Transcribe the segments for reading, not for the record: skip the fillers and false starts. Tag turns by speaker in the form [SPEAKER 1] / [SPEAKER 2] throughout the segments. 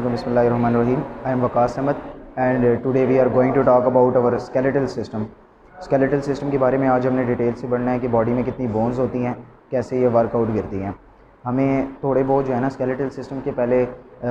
[SPEAKER 1] Assalamualaikum, Bismillahirrahmanirrahim. I am Waqas Ahmed and today we are going to talk about our skeletal system. Skeletal system के बारे में आज हमने detail से पढ़ना है कि बॉडी में कितनी बोन्स होती हैं, कैसे ये वर्कआउट करती हैं। हमें थोड़े बहुत जो है ना स्केलेटल सिस्टम के पहले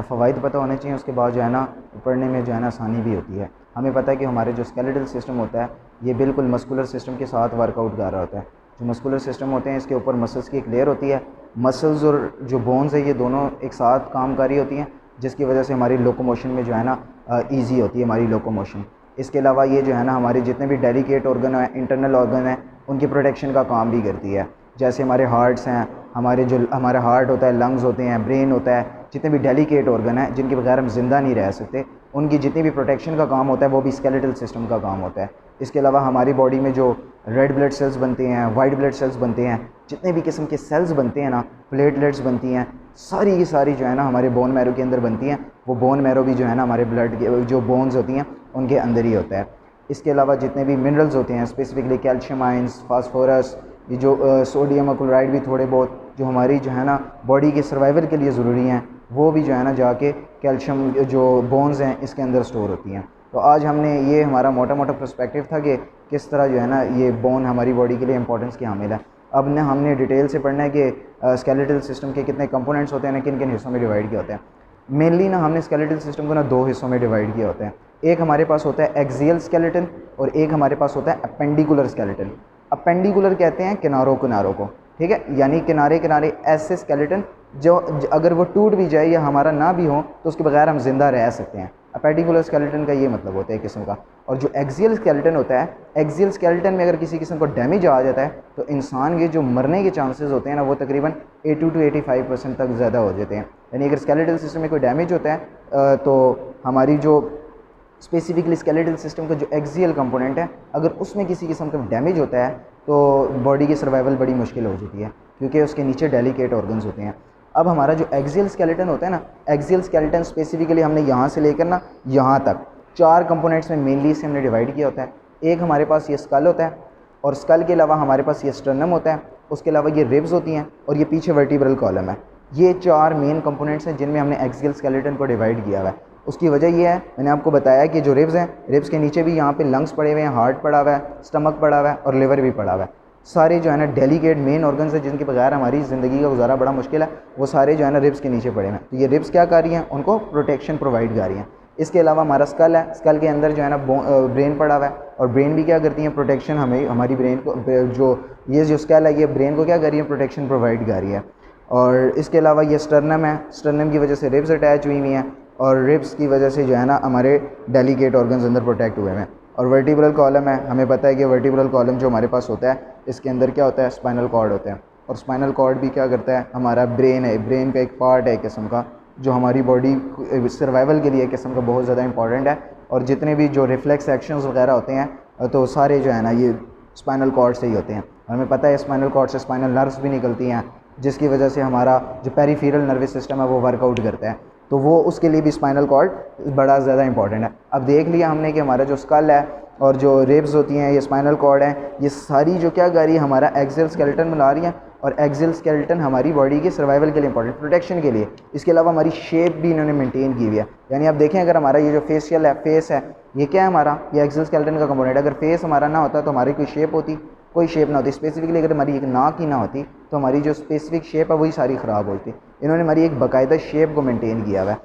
[SPEAKER 1] फ़वाइद पता होने चाहिए, उसके बाद जो है ना पढ़ने में जो है ना आसानी भी होती है। हमें पता है कि हमारे जो स्केलेटल सिस्टम होता है ये बिल्कुल मस्कुलर सिस्टम के साथ वर्कआउट कर रहा होता है। जो मस्कुलर सिस्टम होते हैं इसके ऊपर मसल्स की एक लेयर होती है, मसल्स और जो बोन्स है ये दोनों एक साथ काम कर रही होती हैं, जिसकी वजह से हमारी लोकोमोशन में जो है ना ईजी होती है हमारी लोकोमोशन। इसके अलावा ये जो है ना हमारे जितने भी डेलिकेट ऑर्गन हैं, इंटरनल ऑर्गन हैं, उनकी प्रोटेक्शन का काम भी करती है। जैसे हमारे हार्ट्स हैं, हमारा हार्ट होता है, लंग्स होते हैं, ब्रेन होता है, जितने भी डेलिकेट ऑर्गन हैं जिनके बगैर हम ज़िंदा नहीं रह सकते, उनकी जितनी भी प्रोटेक्शन का काम होता है वो भी स्केलेटल सिस्टम का काम होता है। इसके अलावा हमारी बॉडी में जो रेड ब्लड सेल्स बनते हैं, वाइट ब्लड सेल्स बनते हैं, जितने भी किस्म के सेल्स बनते हैं ना, प्लेटलेट्स बनती हैं, सारी की सारी जो है ना हमारे बोन मैरो के अंदर बनती हैं। वो बोन मैरो भी जो है ना हमारे ब्लड के जो बोन्स होती हैं उनके अंदर ही होता है। इसके अलावा जितने भी मिनरल्स होते हैं, स्पेसिफिकली कैल्शियम आयंस, फास्फोरस, ये जो सोडियम क्लोराइड भी थोड़े बहुत जो हमारी जो है ना बॉडी के सर्वाइवल के लिए ज़रूरी हैं, वो भी जो है ना जाके कैल्शियम जो बोन्स हैं इसके अंदर स्टोर होती हैं। तो आज हमने ये हमारा मोटा मोटा पर्सपेक्टिव था कि किस तरह जो है ना ये बोन हमारी बॉडी के लिए इंपॉर्टेंस की हामिल है। अब ना हमने डिटेल से पढ़ना है कि स्केलेटल सिस्टम के कितने कंपोनेंट्स होते हैं ना, किन किन हिस्सों में डिवाइड किए होते हैं। मेनली ना हमने स्केलेटल सिस्टम को ना दो हिस्सों में डिवाइड किया होता है। एक हमारे पास होता है एक्सियल स्केलेटन और एक हमारे पास होता है अपेंडिकुलर स्केलेटन। अपेंडिकुलर कहते हैं किनारों किनारों को, ठीक है, यानी किनारे किनारे ऐसे स्केलेटन जो अगर वो टूट भी जाए या हमारा ना भी हो तो उसके बगैर हम जिंदा रह सकते हैं। अपेंडिकुलर स्केलेटन का ये मतलब होता है किस्म का। और जो एक्सियल स्केलेटन होता है, एक्सियल स्केलेटन में अगर किसी किस्म को डैमेज आ जाता है तो इंसान के जो मरने के चांसेस होते हैं ना वो तकरीबन 80 to 85% तक ज़्यादा हो जाते हैं। यानी अगर स्केलेटल सिस्टम में कोई डैमेज होता है तो हमारी जो स्पेसिफिकली स्केलेटल सिस्टम का जो एक्सियल कंपोनेंट है, अगर उसमें किसी किस्म का डैमेज होता है तो बॉडी की सर्वाइवल बड़ी मुश्किल हो जाती है, क्योंकि उसके नीचे डेलिकेट ऑर्गन्स होते हैं। अब हमारा जो एक्सियल स्केलेटन होता है ना, एक्सियल स्केलेटन स्पेसिफिकली हमने यहाँ से लेकर ना यहाँ तक 4 कंपोनेंट्स में मेनली इसे हमने डिवाइड किया होता है। एक हमारे पास ये स्कल होता है और स्कल के अलावा हमारे पास ये स्टर्नम होता है, उसके अलावा ये रिब्स होती हैं और ये पीछे वर्टिब्रल कॉलम है। ये 4 मेन कंपोनेंट्स हैं जिनमें हमने एक्सियल स्केलेटन को डिवाइड किया हुआ है। उसकी वजह ये है, मैंने आपको बताया कि जो रिब्स हैं, रिब्स के नीचे भी यहाँ पे लंग्स पड़े हुए हैं, हार्ट पड़ा हुआ है, स्टमक पड़ा हुआ है और लिवर भी पड़ा हुआ है। सारे जो है ना डेलिकेट मेन ऑर्गन्स हैं जिनके बगैर हमारी ज़िंदगी का गुजारा बड़ा मुश्किल है, वो सारे जो है ना रिब्स के नीचे पड़े हुए हैं। तो ये रिब्स क्या कर रही हैं, उनको प्रोटेक्शन प्रोवाइड कर रही हैं। इसके अलावा हमारा स्कल है, स्कल के अंदर जो है ना ब्रेन पड़ा हुआ है और ब्रेन भी क्या करती है, प्रोटेक्शन हमें हमारी ब्रेन को जो स्कल है ये ब्रेन को क्या कर रही है, प्रोटेक्शन प्रोवाइड कर रही है। और इसके अलावा ये स्टर्नम है, स्टर्नम की वजह से रिब्स अटैच हुई हुई हैं और रिब्स की वजह से जो है ना हमारे डेलिकेट ऑर्गन्स अंदर प्रोटेक्ट हुए हैं। और वर्टिब्रल कॉलम है, हमें पता है कि वर्टिब्रल कॉलम जो हमारे पास होता है इसके अंदर क्या होता है, स्पाइनल कॉर्ड होता है। और स्पाइनल कॉर्ड भी क्या करता है, हमारा ब्रेन है, ब्रेन का एक पार्ट है किस्म का, जो हमारी बॉडी सर्वाइवल के लिए किस्म का बहुत ज़्यादा इंपॉर्टेंट है। और जितने भी जो रिफ्लेक्स एक्शंस वगैरह होते हैं तो सारे जो है ना ये स्पाइनल कॉर्ड से ही होते हैं। हमें पता है स्पाइनल कॉर्ड से स्पाइनल नर्व्स भी निकलती हैं, जिसकी वजह से हमारा जो पेरिफेरल नर्वस सिस्टम है वो वर्कआउट करता है। तो वो उसके लिए भी स्पाइनल कॉर्ड बड़ा ज़्यादा इंपॉर्टेंट है। अब देख लिया हमने कि हमारा जो स्कल है और जो रिब्स होती हैं, ये स्पाइनल कॉर्ड है, ये सारी जो क्या कर रही है, हमारा एक्सियल स्केलेटन बना रही है। और एक्सियल स्केलेटन हमारी बॉडी के सर्वाइवल के लिए इंपॉर्टेंट, प्रोटेक्शन के लिए। इसके अलावा हमारी शेप भी इन्होंने मेंटेन की हुई है। यानी आप देखें, अगर हमारा ये जो फेशियल है, फेस है, ये क्या है हमारा, ये एक्सियल स्केलेटन का कंपोनेंट है। अगर फेस हमारा ना होता तो हमारी कोई शेप होती, कोई शेप ना होती। स्पेसिफिकली अगर हमारी एक नाक ही ना होती तो हमारी जो स्पेसिफिक शेप है वही सारी ख़राब होती। इन्होंने हमारी एक बाकायदा शेप को मेंटेन किया हुआ है।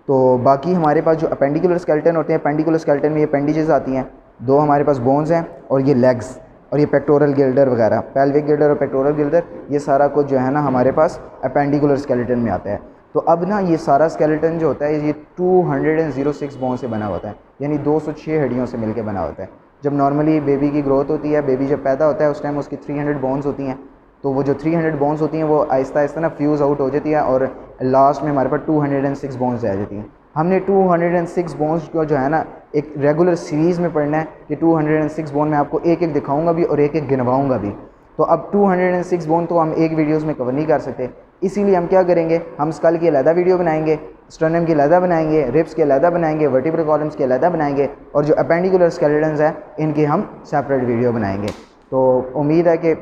[SPEAKER 1] तो बाकी हमारे पास जो अपेंडिकुलर स्केलेटन होते हैं, अपेंडिकुलर स्केलेटन में ये अपेंडिजेस आती हैं, 2 हमारे पास बोन्स हैं और ये लेग्स और ये पेक्टोरल गिल्डर वगैरह, पेल्विक गिल्डर और पेक्टोरल गिल्डर, ये सारा कुछ जो है ना हमारे पास अपेंडिकुलर स्केलेटन में आता है। तो अब ना ये सारा स्केलेटन जो होता है ये 206 बोन से बना होता है, यानी 206 हड्डियों से मिलकर बना होता है। जब नॉर्मली बेबी की ग्रोथ होती है, बेबी जब पैदा होता है उस टाइम उसकी 300 बोन्स होती हैं। तो वो जो 300 बोन्स होती हैं वो आहिस्ता आहिस्ता ना फ्यूज़ आउट हो जाती है और लास्ट में हमारे पास 206 बोन्स रह जाती हैं। हमने 206 बोन्स को जो है ना एक रेगुलर सीरीज़ में पढ़ना है कि 206 बोन में आपको एक एक दिखाऊंगा भी और एक एक गिनवाऊंगा भी। तो अब 206 बोन तो हम एक वीडियोस में कवर नहीं कर सकते, इसीलिए हम क्या करेंगे, हम स्कल की अलहदा वीडियो बनाएंगे, स्टर्नम की अलहदा बनाएंगे, रिब्स की अलहदा बनाएंगे, वर्टिब्रल कॉलम्स की अलहदा बनाएंगे और जो अपेंडिकुलर स्केलेटन्स हैं इनकी हम सेपरेट वीडियो बनाएंगे। तो उम्मीद है कि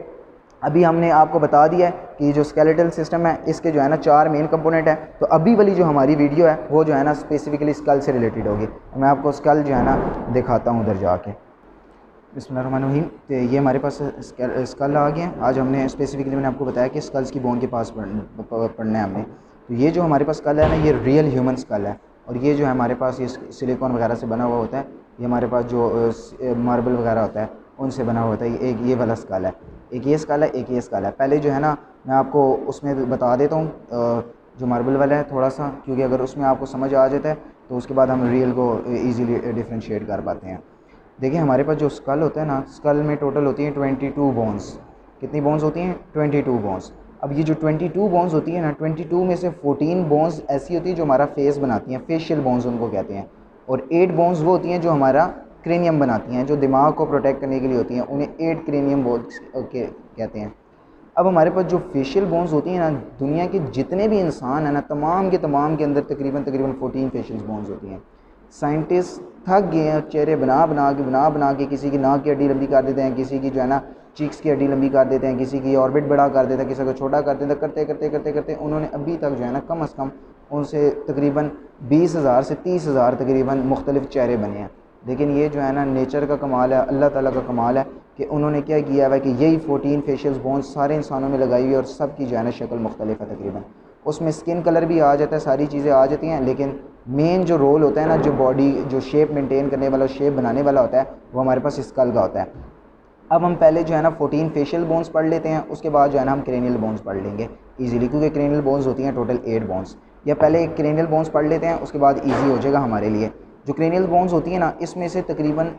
[SPEAKER 1] अभी हमने आपको बता दिया है कि जो स्केलेटल सिस्टम है इसके जो है ना 4 मेन कंपोनेंट है। तो अभी वाली जो हमारी वीडियो है वो जो है ना स्पेसिफिकली स्कल से रिलेटेड होगी। मैं आपको स्कल जो है ना दिखाता हूँ उधर जाके। बिस्मिल्लाहिर्रहमानिर्रहीम। तो ये हमारे पास स्कल आ गया। आज हमने स्पेसिफिकली मैंने आपको बताया कि स्कल्स की बोन के पास पढ़ना है हमने। तो ये जो हमारे पास स्कल है ना, ये रियल ह्यूमन स्कल है। और ये जो है हमारे पास ये सिलिकॉन वगैरह से बना हुआ होता है। ये हमारे पास जो मार्बल वगैरह होता है उनसे बना हुआ होता है। एक ये वाला स्कल है, एक ये स्कल है, एक ये स्कल है। पहले जो है ना मैं आपको उसमें बता देता हूँ जो मार्बल वाला है थोड़ा सा, क्योंकि अगर उसमें आपको समझ आ जाता है तो उसके बाद हम रियल को ईज़िली डिफ्रेंशिएट कर पाते हैं। देखिए हमारे पास जो स्कल होता है ना, स्कल में टोटल होती हैं 22 बोन्स। कितनी बोन्स होती हैं? 22 बोन्स। अब ये जो 22 बोन्स होती है ना, 22 में से 14 बोन्स ऐसी होती है जो हमारा फेस बनाती हैं, फेशियल बोन्स उनको कहते हैं। और 8 बोन्स वो होती हैं जो हमारा क्रेनियम बनाती हैं, जो दिमाग को प्रोटेक्ट करने के लिए होती हैं, उन्हें 8 क्रेनियम बोन्स कहते हैं। अब हमारे पास जो फेशियल बोन्स होती हैं ना, दुनिया के जितने भी इंसान हैं ना, तमाम के अंदर तकरीबन 14 फेशियल बोन्स होती हैं। साइंटिस्ट थक गए हैं, चेहरे बना के किसी की नाक की हड्डी लंबी कर देते हैं, किसी की जो है ना चीक्स की हड्डी लंबी कर देते हैं, किसी की ऑर्बिट बड़ा कर देते हैं, किसी को छोटा कर देते हैं। करते उन्होंने अभी तक जो है ना कम से कम उनसे तकरीबन 20,000 से 30,000 तकरीबन मुख्तलिफ चेहरे बने हैं। लेकिन ये जो है ना नेचर का कमाल है, अल्लाह ताला का कमाल है कि उन्होंने क्या किया हुआ है कि यही 14 फेशियल बोन्स सारे इंसानों में लगाई हुई है और सब की जो है ना शक्ल मुख्तलिफ है तकरीबन। उसमें स्किन कलर भी आ जाता है, सारी चीज़ें आ जाती हैं, लेकिन मेन जो रोल होता है ना, जो बॉडी जो शेप मेंटेन करने वाला, शेप बनाने वाला होता है, वो हमारे पास स्कल का होता है। अब हम पहले जो है ना 14 फेशियल बोन्स पढ़ लेते हैं, उसके बाद जो है ना हम क्रेनियल बोन्स पढ़ लेंगे ईजिली, क्योंकि क्रेनियल बोन्स होती हैं टोटल 8 बोन्स। या पहले क्रेनियल बोन्स पढ़ लेते हैं, उसके बाद ईजी हो जाएगा हमारे लिए। जो क्रेनियल बोन्स होती हैं ना, इसमें से तकरीबन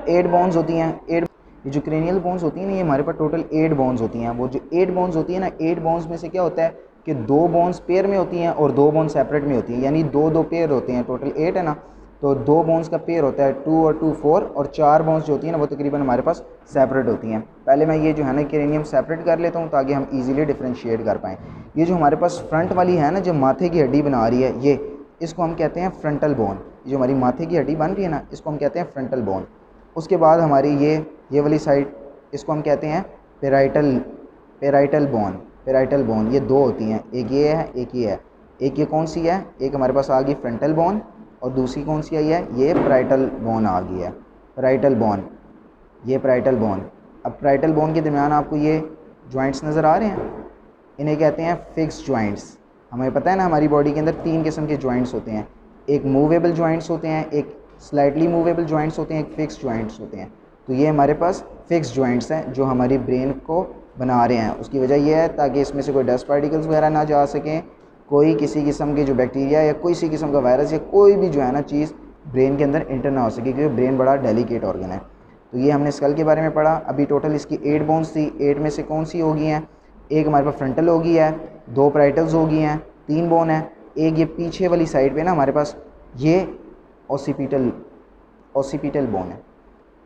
[SPEAKER 1] 8 बोन्स होती हैं। ये जो क्रेनियल बोन्स होती हैं ना, ये हमारे पास टोटल 8 बोन्स होती हैं। वो जो 8 बोन्स होती है ना, 8 बोन्स में से क्या होता है कि 2 बोन्स पेयर में होती हैं और 2 बोन्स सेपरेट में होती हैं, यानी 2 पेयर होते हैं। टोटल 8 है ना, तो 2 बोन्स का पेयर होता है 2 और 2 4, और 4 बोन्स जो होती हैं ना वो तकरीबन हमारे पास सेपरेट होती हैं। पहले मैं ये जो है ना क्रेनियम सेपरेट कर लेता हूँ ताकि हम इजीली डिफ्रेंशिएट कर पाएँ। ये जो हमारे पास फ्रंट वाली है ना, जो माथे की हड्डी बना रही है, ये इसको हम कहते हैं फ्रंटल बोन। जो हमारी माथे की हड्डी बन रही है ना, इसको हम कहते हैं फ्रंटल बोन। उसके बाद हमारी ये वाली साइड, इसको हम कहते हैं पेराइटल बोन। ये 2 होती हैं, एक ये है, एक ये है। एक ये कौन सी है? एक हमारे पास आ गई फ्रंटल बोन, और दूसरी कौन सी आई है? ये पैराइटल बोन आ गई है। पैराइटल बोन, ये पैराइटल बोन। अब पैराइटल बोन के दरमियान आपको ये जॉइंट्स नज़र आ रहे हैं, इन्हें कहते हैं फिक्स जॉइंट्स। हमें पता है ना हमारी बॉडी के अंदर 3 किस्म के जॉइंट्स होते हैं, एक मूवेबल जॉइंट्स होते हैं, एक स्लाइटली मूवेबल जॉइंट्स होते हैं, एक फिक्स जॉइंट्स होते हैं। तो ये हमारे पास फिक्स जॉइंट्स हैं जो हमारी ब्रेन को बना रहे हैं। उसकी वजह यह है ताकि इसमें से कोई डस्ट पार्टिकल्स वगैरह ना जा सकें, कोई किसी किस्म के जो बैक्टीरिया या कोई सी किस्म का वायरस या कोई भी जो है ना चीज़ ब्रेन के अंदर इंटर ना हो सके, क्योंकि ब्रेन बड़ा डेलिकेट ऑर्गन है। तो ये हमने स्कल के बारे में पढ़ा। अभी टोटल इसकी 8 बोन्स थी, 8 में से कौन सी हो गई हैं? एक हमारे पास फ्रंटल हो गई है, 2 पैराइटल्स हो गई हैं, 3 बोन है, एक ये पीछे वाली साइड पे ना हमारे पास ये ऑसिपिटल बोन है।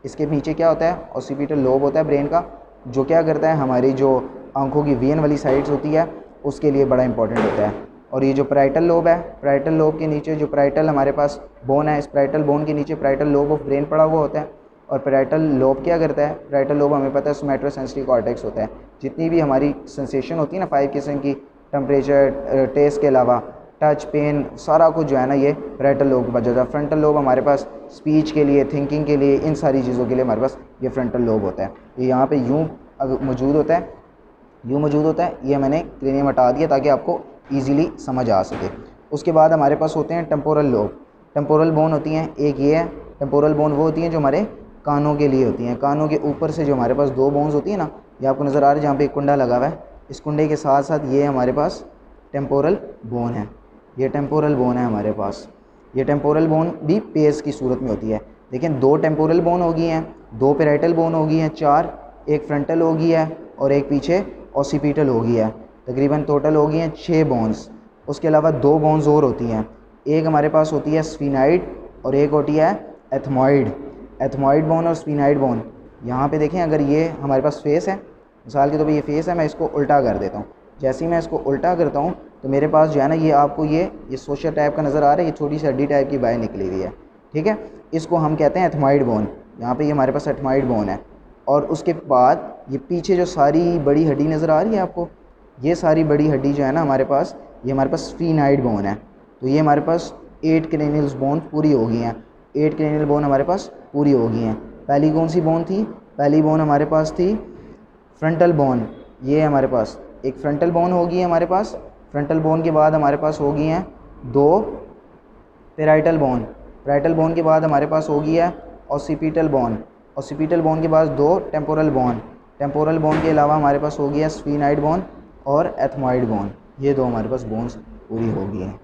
[SPEAKER 1] इसके नीचे क्या होता है? ऑसिपिटल लोब होता है ब्रेन का, जो क्या करता है हमारी जो आंखों की वेन वाली साइड्स होती है उसके लिए बड़ा इंपॉर्टेंट होता है। और ये जो पैराइटल लोब है, पैराइटल लोब के नीचे जो पैराइटल हमारे पास बोन है, इस पैराइटल बोन के नीचे पैराइटल लोब ऑफ ब्रेन पड़ा हुआ होता है। और पैराइटल लोब क्या करता है? पैराइटल लोब हमें पता है सोमैटो सेंसरी कॉर्टेक्स होता है। जितनी भी हमारी सेंसेशन होती है ना 5 किस्म की, टेम्परेचर, टेस्ट के अलावा टच, पेन, सारा कुछ जो है ना ये पैराइटल लोब के पास जाता है। फ्रंटल लोब हमारे पास स्पीच के लिए, थिंकिंग के लिए, इन सारी चीज़ों के लिए हमारे पास ये फ्रंटल लोब होता है। ये यहाँ पे यूँ मौजूद होता है, ये मैंने क्रेनियम हटा दिया ताकि आपको ईजिली समझ आ सके। उसके बाद हमारे पास होते हैं टेम्पोरल लोब। टेम्पोरल बोन होती हैं, एक ये है। टेम्पोरल बोन वो होती हैं जो हमारे कानों के लिए होती हैं। कानों के ऊपर से जो हमारे पास 2 बोन्स होती हैं ना, ये आपको नज़र आ रहा है जहाँ पे एक कुंडा लगा हुआ है, इस कुंडे के साथ साथ ये हमारे पास टेम्पोरल बोन है। ये टेम्पोरल बोन है हमारे पास। ये टेम्पोरल बोन भी पेयर्स की सूरत में होती है। लेकिन 2 टेम्पोरल बोन हो गई हैं, 2 पैराइटल बोन हो गई हैं, 4, एक फ्रंटल हो गई है और एक पीछे ऑसिपिटल हो गई है। तकरीबन टोटल हो गई हैं 6 बोन्स। उसके अलावा 2 बोन्स और होती हैं, एक हमारे पास होती है स्फीनाइड और एक होती है एथमॉइड बोन और स्फीनाइड बोन। यहाँ पे देखें, अगर ये हमारे पास फेस है, मिसाल के तौर पे ये फेस है, मैं इसको उल्टा कर देता हूँ। जैसे ही मैं इसको उल्टा करता हूँ तो मेरे पास जो है ना ये आपको ये सोशल टाइप का नज़र आ रहा है, ये छोटी सी हड्डी टाइप की बाहर निकली हुई है, ठीक है। इसको हम कहते हैं एथमॉइड बोन। यहाँ पे ये हमारे पास एथमॉइड बोन है। और उसके बाद ये पीछे जो सारी बड़ी हड्डी नज़र आ रही है आपको, ये सारी बड़ी हड्डी जो है ना हमारे पास, ये हमारे पास स्फीनाइड बोन है। तो ये हमारे पास 8 क्रेनियल बोन पूरी हो गई हैं। 8 क्रेनियल बोन हमारे पास पूरी हो गई हैं। पहली कौन सी बोन थी? पहली बोन हमारे पास थी फ्रंटल बोन। ये हमारे पास एक फ्रंटल बोन होगी हमारे पास। फ्रंटल बोन के बाद हमारे पास हो गई हैं 2 पैराइटल बोन। पैराइटल बोन के बाद हमारे पास हो गई है ऑसिपिटल बोन। ऑसिपिटल बोन के बाद 2 टेम्पोरल बोन। टेम्पोरल बोन के अलावा हमारे पास हो गया स्फीनाइड बोन और एथमॉइड बोन। ये 2 हमारे पास बोन्स पूरी हो गई हैं।